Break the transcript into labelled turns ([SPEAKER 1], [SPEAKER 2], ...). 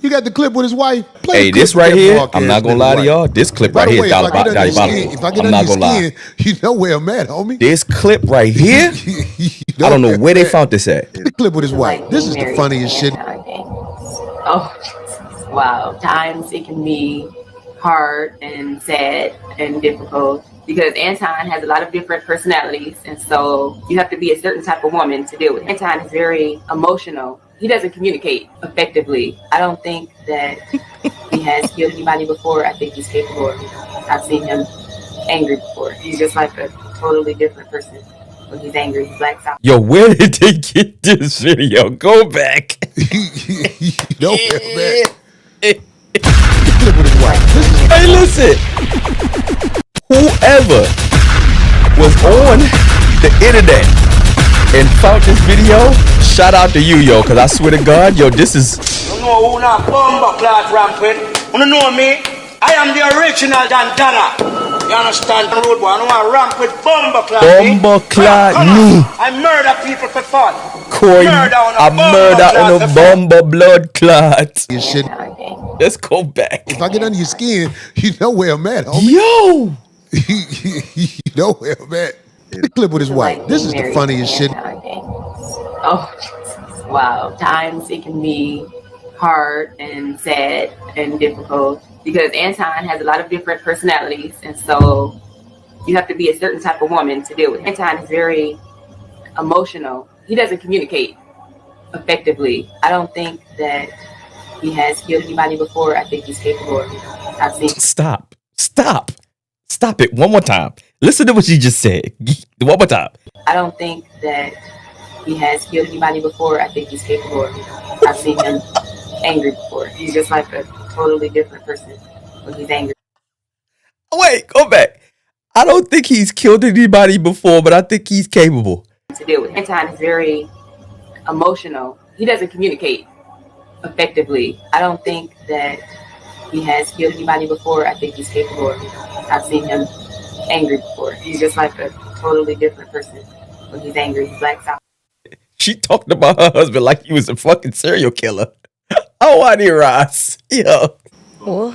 [SPEAKER 1] You got the clip with his wife. Play
[SPEAKER 2] Hey,
[SPEAKER 1] the clip
[SPEAKER 2] this
[SPEAKER 1] with
[SPEAKER 2] right
[SPEAKER 1] that
[SPEAKER 2] here,
[SPEAKER 1] mark
[SPEAKER 2] I'm
[SPEAKER 1] ass
[SPEAKER 2] not gonna
[SPEAKER 1] nigga
[SPEAKER 2] lie to
[SPEAKER 1] wife.
[SPEAKER 2] y'all. This clip
[SPEAKER 1] By
[SPEAKER 2] right
[SPEAKER 1] the
[SPEAKER 2] here
[SPEAKER 1] way,
[SPEAKER 2] is
[SPEAKER 1] if I get under your skin,
[SPEAKER 2] diabolical. I'm not gonna lie.
[SPEAKER 1] you know where I'm at, homie.
[SPEAKER 2] This clip right here, I don't know where they found this at.
[SPEAKER 1] The clip with his wife.
[SPEAKER 3] Like
[SPEAKER 1] This
[SPEAKER 3] being
[SPEAKER 1] is the
[SPEAKER 3] married
[SPEAKER 1] funniest
[SPEAKER 3] to
[SPEAKER 1] shit.
[SPEAKER 3] Anton. Oh, Jesus. Wow. Times it can be hard and sad and difficult because Anton has a lot of different personalities, and so you have to be a certain type of woman to deal with. Anton is very emotional. He doesn't communicate effectively. I don't think that he has killed anybody before. I think he's capable of it. I've seen him angry before. He's just like a totally different person. When he's angry, he blacks out.
[SPEAKER 2] Yo, where did they get this video? Go back.
[SPEAKER 1] You know where I'm at.
[SPEAKER 2] Hey,
[SPEAKER 1] The clip with his wife. This is
[SPEAKER 2] listen. Whoever was on the internet and found this video, shout out to you, yo, because I swear to God, yo, this is...
[SPEAKER 4] You know who not bomber class rampant? You know me? I am the original Dandana. You understand the road boy? I know I ramp with bomber class.
[SPEAKER 2] Bomber class me.
[SPEAKER 4] I murder people for fun.
[SPEAKER 2] Coin, I murder on a bomber blood clot.
[SPEAKER 1] your shit.
[SPEAKER 2] Let's go back.
[SPEAKER 1] If I get under your skin, you know where I'm at, homie.
[SPEAKER 2] Yo,
[SPEAKER 1] You know where I'm at. The clip with his wife. This is the funniest shit.
[SPEAKER 3] Oh, Jesus. Wow. Times it can be hard and sad and difficult because Anton has a lot of different personalities, and so you have to be a certain type of woman to deal with. Anton is very emotional. He doesn't communicate effectively. I don't think that he has killed anybody before. I think he's capable of it. I've seen.
[SPEAKER 2] stop it one more time. Listen to what you just said. One more time.
[SPEAKER 3] I don't think that he has killed anybody before. I think he's capable of it. I've seen him angry before. He's just like a totally different person when he's angry.
[SPEAKER 2] Wait, go back. I don't think he's killed anybody before, but I think he's capable.
[SPEAKER 3] To deal with. Anton is very emotional. He doesn't communicate effectively. I don't think that he has killed anybody before. I think he's capable of it. I've seen him angry before. He's just like a totally different person when he's angry. He blacks out.
[SPEAKER 2] She talked about her husband like he was a fucking serial killer. Oh, I need Ross. Yo.
[SPEAKER 5] What?